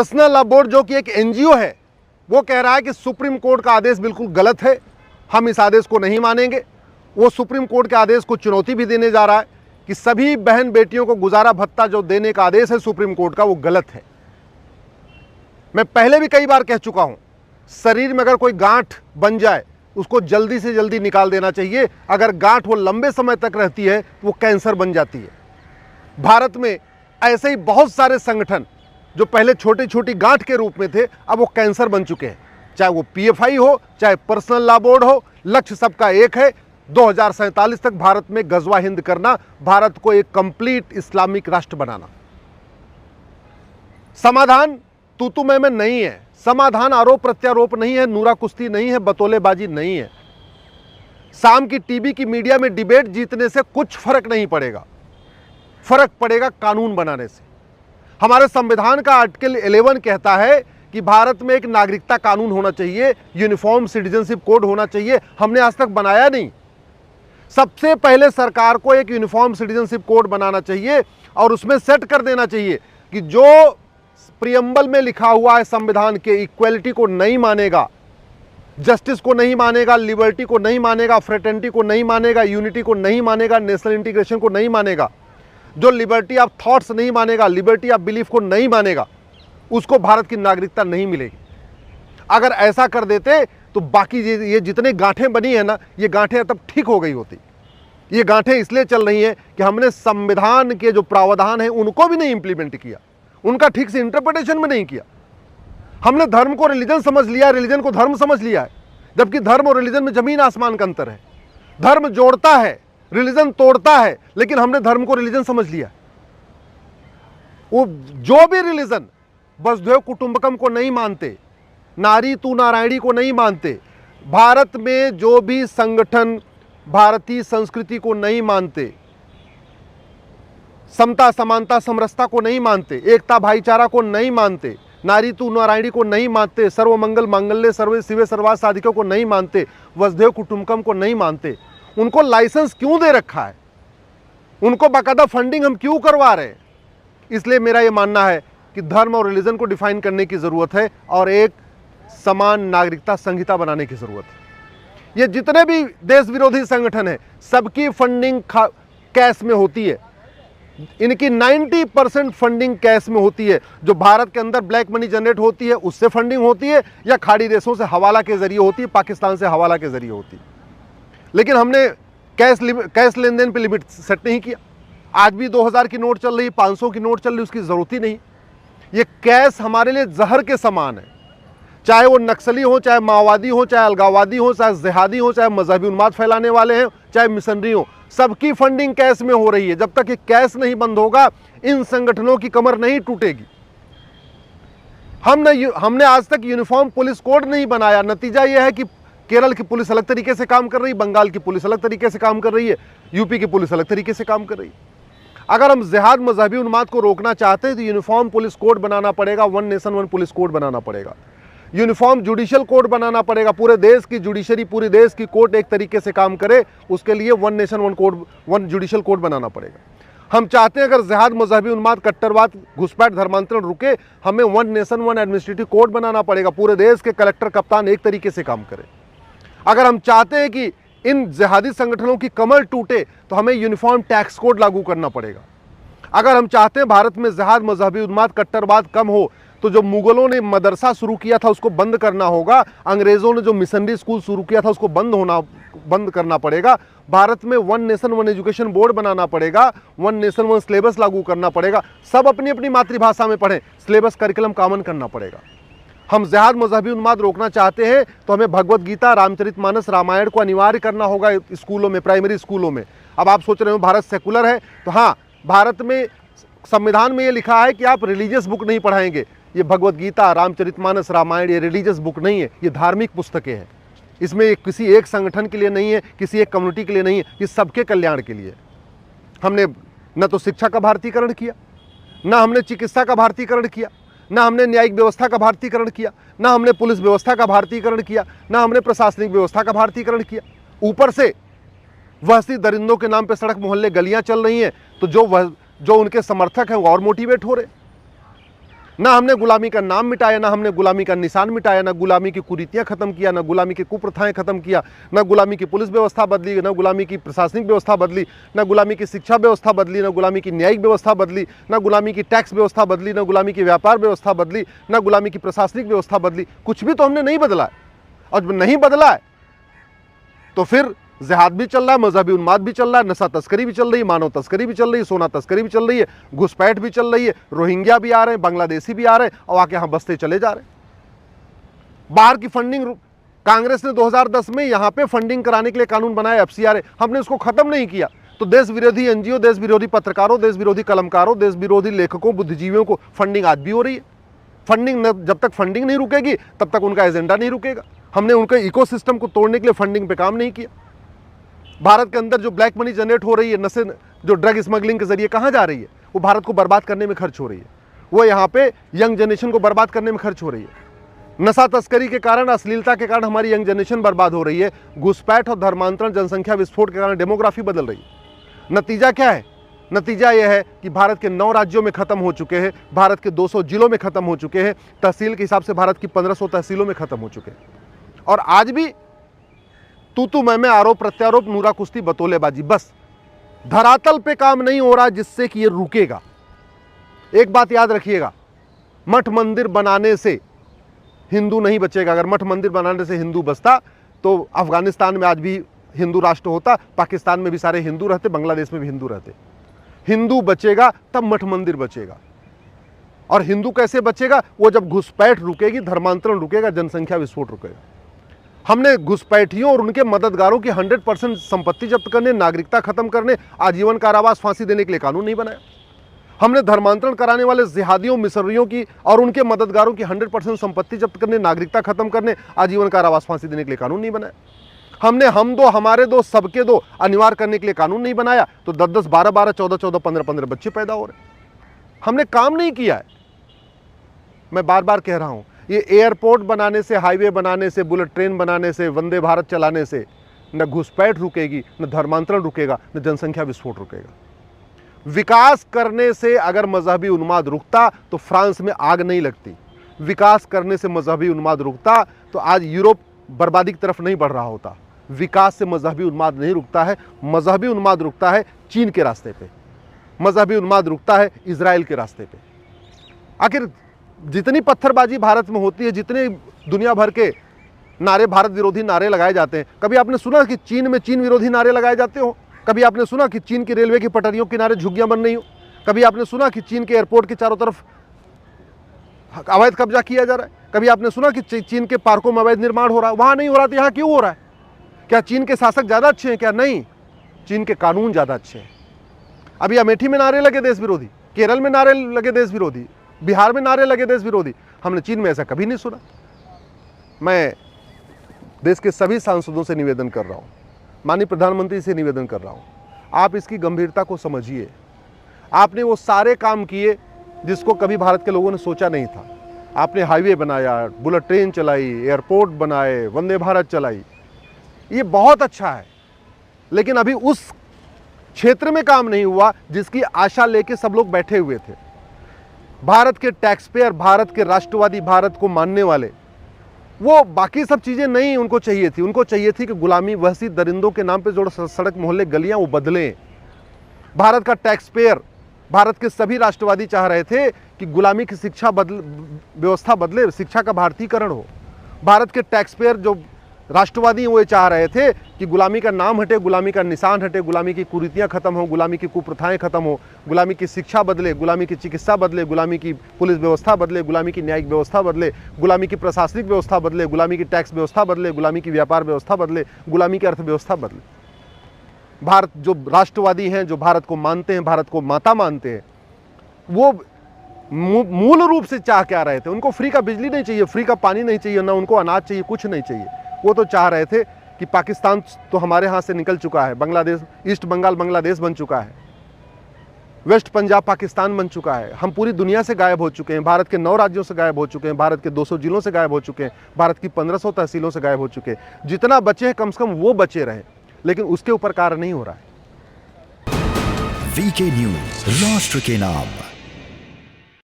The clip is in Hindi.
पर्सनल लॉ बोर्ड जो कि एक एनजीओ है, वो कह रहा है कि सुप्रीम कोर्ट का आदेश बिल्कुल गलत है, हम इस आदेश को नहीं मानेंगे। वो सुप्रीम कोर्ट के आदेश को चुनौती भी देने जा रहा है कि सभी बहन बेटियों को गुजारा भत्ता जो देने का आदेश है सुप्रीम कोर्ट का, वो गलत है। मैं पहले भी कई बार कह चुका हूं, शरीर में अगर कोई गांठ बन जाए उसको जल्दी से जल्दी निकाल देना चाहिए। अगर गांठ वो लंबे समय तक रहती है तो वो कैंसर बन जाती है। भारत में ऐसे ही बहुत सारे संगठन जो पहले छोटी छोटी गांठ के रूप में थे, अब वो कैंसर बन चुके हैं। चाहे वो पीएफआई हो, चाहे पर्सनल लॉ बोर्ड हो, लक्ष्य सबका एक है, 2047 तक भारत में गजवा हिंद करना, भारत को एक कंप्लीट इस्लामिक राष्ट्र बनाना। समाधान तू मैं नहीं है, समाधान आरोप प्रत्यारोप नहीं है, नूरा कुश्ती नहीं है, बतौलेबाजी नहीं है। शाम की टीवी की मीडिया में डिबेट जीतने से कुछ फर्क नहीं पड़ेगा, फर्क पड़ेगा कानून बनाने से। हमारे संविधान का आर्टिकल 11 कहता है कि भारत में एक नागरिकता कानून होना चाहिए, यूनिफॉर्म सिटीजनशिप कोड होना चाहिए। हमने आज तक बनाया नहीं। सबसे पहले सरकार को एक यूनिफॉर्म सिटीजनशिप कोड बनाना चाहिए और उसमें सेट कर देना चाहिए कि जो प्रियम्बल में लिखा हुआ है संविधान के, इक्वलिटी को नहीं मानेगा, जस्टिस को नहीं मानेगा, लिबर्टी को नहीं मानेगा, फ्रेटर्निटी को नहीं मानेगा, यूनिटी को नहीं मानेगा, नेशनल इंटीग्रेशन को नहीं मानेगा, जो लिबर्टी ऑफ थॉट्स नहीं मानेगा, लिबर्टी ऑफ बिलीफ को नहीं मानेगा, उसको भारत की नागरिकता नहीं मिलेगी। अगर ऐसा कर देते तो बाकी ये जितने गांठें बनी है ना, ये गांठें तब ठीक हो गई होती। ये गांठें इसलिए चल रही हैं कि हमने संविधान के जो प्रावधान हैं उनको भी नहीं इंप्लीमेंट किया, उनका ठीक से इंटरप्रिटेशन में नहीं किया। हमने धर्म को रिलीजन समझ लिया, रिलीजन को धर्म समझ लिया है, जबकि धर्म और रिलीजन में जमीन आसमान का अंतर है। धर्म जोड़ता है, रिलीजन तोड़ता है, लेकिन हमने धर्म को रिलीजन समझ लिया। वो जो भी रिलीजन वसुधैव कुटुंबकम को नहीं मानते, नारी तू नारायणी को नहीं मानते, भारत में जो भी संगठन भारतीय संस्कृति को नहीं मानते, समता समानता समरसता को नहीं मानते, एकता भाईचारा को नहीं मानते, नारी तू नारायणी को नहीं मानते, सर्वमंगल मांगल्य सर्वे शिवे सर्वार्थ साधिके को नहीं मानते, वसुधैव कुटुंबकम को नहीं मानते, उनको लाइसेंस क्यों दे रखा है? उनको बाकायदा फंडिंग हम क्यों करवा रहे हैं? इसलिए मेरा ये मानना है कि धर्म और रिलीजन को डिफाइन करने की ज़रूरत है और एक समान नागरिकता संहिता बनाने की ज़रूरत है। ये जितने भी देश विरोधी संगठन हैं, सबकी फंडिंग कैश में होती है। इनकी 90% फंडिंग कैश में होती है। जो भारत के अंदर ब्लैक मनी जनरेट होती है उससे फंडिंग होती है, या खाड़ी देशों से हवाला के जरिए होती है, पाकिस्तान से हवाला के जरिए होती है। लेकिन हमने कैश लेन देन पे लिमिट सेट नहीं किया। आज भी 2000 की नोट चल रही, 500 की नोट चल रही, उसकी ज़रूरत ही नहीं। ये कैश हमारे लिए जहर के समान है। चाहे वो नक्सली हो, चाहे माओवादी हो, चाहे अलगाववादी हो, चाहे जिहादी हो, चाहे मजहबी उन्माद फैलाने वाले हैं, चाहे मिशनरी हो, सबकी फंडिंग कैश में हो रही है। जब तक ये कैश नहीं बंद होगा, इन संगठनों की कमर नहीं टूटेगी। हमने आज तक यूनिफॉर्म पुलिस कोड नहीं बनाया। नतीजा यह है कि केरल की पुलिस अलग तरीके से काम कर रही है, बंगाल की पुलिस अलग तरीके से काम कर रही है, यूपी की पुलिस अलग तरीके से काम कर रही है। अगर हम जिहाद मजहबी उन्माद को रोकना चाहते हैं तो यूनिफॉर्म पुलिस कोड बनाना पड़ेगा, one nation one police code बनाना पड़ेगा, यूनिफॉर्म जुडिशियल कोड बनाना पड़ेगा। पूरे देश की जुडिशरी, पूरे देश की कोर्ट एक तरीके से काम करे, उसके लिए one nation one code, one judicial code बनाना पड़ेगा। हम चाहते हैं अगर जिहाद मजहबी उन्माद कट्टरवाद घुसपैठ धर्मांतरण रुके, हमें one nation one administrative code बनाना पड़ेगा। पूरे देश के कलेक्टर कप्तान एक तरीके से काम करें। अगर हम चाहते हैं कि इन जिहादी संगठनों की कमर टूटे तो हमें यूनिफॉर्म टैक्स कोड लागू करना पड़ेगा। अगर हम चाहते हैं भारत में जिहाद मजहबी उन्माद कट्टरवाद कम हो तो जो मुगलों ने मदरसा शुरू किया था उसको बंद करना होगा, अंग्रेजों ने जो मिशनरी स्कूल शुरू किया था उसको बंद करना पड़ेगा। भारत में one nation one education board बनाना पड़ेगा, वन नेशन वन सिलेबस लागू करना पड़ेगा। सब अपनी अपनी मातृभाषा में पढ़ें, सिलेबस करिकुलम कॉमन करना पड़ेगा। हम जिहाद मजहबी उन्माद रोकना चाहते हैं तो हमें भगवत गीता, रामचरितमानस, रामायण को अनिवार्य करना होगा स्कूलों में, प्राइमरी स्कूलों में। अब आप सोच रहे हो भारत सेकुलर है, तो हाँ, भारत में संविधान में ये लिखा है कि आप रिलीजियस बुक नहीं पढ़ाएंगे। ये भगवत गीता, रामचरितमानस, रामायण ये रिलीजियस बुक नहीं है, ये धार्मिक पुस्तकें हैं। इसमें ये किसी एक संगठन के लिए नहीं है, किसी एक कम्युनिटी के लिए नहीं है, ये सबके कल्याण के लिए। हमने न तो शिक्षा का भारतीकरण किया, न हमने चिकित्सा का भारतीकरण किया, न हमने न्यायिक व्यवस्था का भारतीकरण किया, न हमने पुलिस व्यवस्था का भारतीकरण किया, न हमने प्रशासनिक व्यवस्था का भारतीकरण किया। ऊपर से वहसी दरिंदों के नाम पे सड़क मोहल्ले गलियां चल रही हैं, तो जो उनके समर्थक हैं वो और मोटिवेट हो रहे। ना हमने गुलामी का नाम मिटाया, ना हमने गुलामी का निशान मिटाया, ना गुलामी की कुरीतियां खत्म किया, ना गुलामी की कुप्रथाएं खत्म किया, ना गुलामी की पुलिस व्यवस्था बदली, ना गुलामी की प्रशासनिक व्यवस्था बदली, ना गुलामी की शिक्षा व्यवस्था बदली, ना गुलामी की न्यायिक व्यवस्था बदली, ना गुलामी की टैक्स व्यवस्था बदली, ना गुलामी की व्यापार व्यवस्था बदली, ना गुलामी की प्रशासनिक व्यवस्था बदली। कुछ भी तो हमने नहीं बदला है। और जब नहीं बदला है तो फिर जिहाद भी चल रहा है, मजहबी उन्माद भी चल रहा है, नशा तस्करी भी चल रही है, मानव तस्करी भी चल रही है, सोना तस्करी भी चल रही है, घुसपैठ भी चल रही है, रोहिंग्या भी आ रहे हैं, बांग्लादेशी भी आ रहे हैं और आके यहाँ बसते चले जा रहे हैं। बाहर की फंडिंग कांग्रेस ने 2010 में यहाँ पे फंडिंग कराने के लिए कानून बनाया FCRA, हमने उसको खत्म नहीं किया। तो देश विरोधी NGO, देश विरोधी पत्रकारों, देश विरोधी कलमकारों, देश विरोधी लेखकों, बुद्धिजीवियों को फंडिंग आज भी हो रही है। फंडिंग जब तक फंडिंग नहीं रुकेगी तब तक उनका एजेंडा नहीं रुकेगा। हमने उनके इकोसिस्टम को तोड़ने के लिए फंडिंग पे काम नहीं किया। भारत के अंदर जो ब्लैक मनी जनरेट हो रही है, नशे जो ड्रग स्मगलिंग के जरिए कहाँ जा रही है, वो भारत को बर्बाद करने में खर्च हो रही है। वो यहाँ पे यंग जनरेशन को बर्बाद करने में खर्च हो रही है। नशा तस्करी के कारण, अश्लीलता के कारण हमारी यंग जनरेशन बर्बाद हो रही है। घुसपैठ और धर्मांतरण, जनसंख्या विस्फोट के कारण डेमोग्राफी बदल रही है। नतीजा क्या है? नतीजा यह है कि भारत के 9 राज्यों में खत्म हो चुके हैं, भारत के 200 जिलों में खत्म हो चुके हैं, तहसील के हिसाब से भारत की 1500 तहसीलों में खत्म हो चुके हैं। और आज भी तू मैं आरोप प्रत्यारोप, नूरा कुश्ती, बतौलेबाजी, बस धरातल पे काम नहीं हो रहा जिससे कि ये रुकेगा। एक बात याद रखिएगा, मठ मंदिर बनाने से हिंदू नहीं बचेगा। अगर मठ मंदिर बनाने से हिंदू बचता तो अफगानिस्तान में आज भी हिंदू राष्ट्र होता, पाकिस्तान में भी सारे हिंदू रहते, बांग्लादेश में भी हिंदू रहते। हिंदू बचेगा तब मठ मंदिर बचेगा। और हिंदू कैसे बचेगा? वो जब घुसपैठ रुकेगी, धर्मांतरण रुकेगा, जनसंख्या विस्फोट रुकेगा। हमने घुसपैठियों और उनके मददगारों की 100% संपत्ति जब्त करने, नागरिकता खत्म करने, आजीवन कारावास, फांसी देने के लिए कानून नहीं बनाया। हमने धर्मांतरण कराने वाले जिहादियों, मिसरियों की और उनके मददगारों की 100% संपत्ति जब्त करने, नागरिकता खत्म करने, आजीवन कारावास, फांसी देने के लिए कानून नहीं बनाया। हमने हम दो, हमारे दो, सबके दो अनिवार्य करने के लिए कानून नहीं बनाया। तो 10-10, 12-12, 14-14, 15-15 बच्चे पैदा हो रहे। हमने काम नहीं किया है। मैं बार बार कह रहा हूं, ये एयरपोर्ट बनाने से, हाईवे बनाने से, बुलेट ट्रेन बनाने से, वंदे भारत चलाने से न घुसपैठ रुकेगी, न धर्मांतरण रुकेगा, न जनसंख्या विस्फोट रुकेगा। विकास करने से अगर मजहबी उन्माद रुकता तो फ्रांस में आग नहीं लगती। विकास करने से मजहबी उन्माद रुकता तो आज यूरोप बर्बादी की तरफ नहीं बढ़ रहा होता। विकास से मजहबी उन्माद नहीं रुकता है। मजहबी उन्माद रुकता है चीन के रास्ते पे, मजहबी उन्माद रुकता है इजराइल के रास्ते पे। आखिर जितनी पत्थरबाजी भारत में होती है, जितने दुनिया भर के नारे, भारत विरोधी नारे लगाए जाते हैं, कभी आपने सुना कि चीन में चीन विरोधी नारे लगाए जाते हो? कभी आपने सुना कि चीन की रेलवे की पटरियों के किनारे झुग्गियां बन रही हो? कभी आपने सुना कि चीन के एयरपोर्ट के चारों तरफ अवैध कब्जा किया जा रहा है? कभी आपने सुना कि चीन के पार्कों में अवैध निर्माण हो रहा है? वहां नहीं हो रहा तो यहाँ क्यों हो रहा है? क्या चीन के शासक ज्यादा अच्छे हैं क्या? नहीं, चीन के कानून ज्यादा अच्छे हैं। अभी अमेठी में नारे लगे देश विरोधी, केरल में नारे लगे देश विरोधी, बिहार में नारे लगे देश विरोधी। हमने चीन में ऐसा कभी नहीं सुना। मैं देश के सभी सांसदों से निवेदन कर रहा हूं, माननीय प्रधानमंत्री से निवेदन कर रहा हूं, आप इसकी गंभीरता को समझिए। आपने वो सारे काम किए जिसको कभी भारत के लोगों ने सोचा नहीं था। आपने हाईवे बनाया, बुलेट ट्रेन चलाई, एयरपोर्ट बनाए, वंदे भारत चलाई, ये बहुत अच्छा है। लेकिन अभी उस क्षेत्र में काम नहीं हुआ जिसकी आशा लेके सब लोग बैठे हुए थे। भारत के टैक्स पेयर, भारत के राष्ट्रवादी, भारत को मानने वाले, वो बाकी सब चीजें नहीं उनको चाहिए थी। उनको चाहिए थी कि गुलामी, वहशी, दरिंदों के नाम पे जो सड़क मोहल्ले गलियां वो बदलें। भारत का टैक्स पेयर, भारत के सभी राष्ट्रवादी चाह रहे थे कि गुलामी की शिक्षा व्यवस्था बदले, शिक्षा का भारतीयकरण हो। भारत के टैक्स पेयर जो राष्ट्रवादी वो चाह रहे थे कि गुलामी का नाम हटे, गुलामी का निशान हटे, गुलामी की कुरीतियां खत्म हो, गुलामी की कुप्रथाएं खत्म हो, गुलामी की शिक्षा बदले, गुलामी की चिकित्सा बदले, गुलामी की पुलिस व्यवस्था बदले, गुलामी की न्यायिक व्यवस्था बदले, गुलामी की प्रशासनिक व्यवस्था बदले, गुलामी की टैक्स व्यवस्था बदले, गुलामी की व्यापार व्यवस्था बदले, गुलामी की अर्थव्यवस्था बदले। भारत जो राष्ट्रवादी हैं, जो भारत को मानते हैं, भारत को माता मानते हैं, वो मूल रूप से चाह क्या रहे थे? उनको फ्री का बिजली नहीं चाहिए, फ्री का पानी नहीं चाहिए, ना उनको अनाज चाहिए, कुछ नहीं चाहिए। वो तो चाह रहे थे कि पाकिस्तान तो हमारे हाथ से निकल चुका है, बांग्लादेश, ईस्ट बंगाल बांग्लादेश बन चुका है, वेस्ट पंजाब पाकिस्तान बन चुका है, हम पूरी दुनिया से गायब हो चुके हैं, भारत के 9 राज्यों से गायब हो चुके हैं, भारत के 200 जिलों से गायब हो चुके हैं, भारत की 1500 तहसीलों से गायब हो चुके हैं। जितना बचे हैं कम से कम वो बचे रहे, लेकिन उसके ऊपर कार्य नहीं हो रहा है। वीके न्यूज, राष्ट्र के नाम।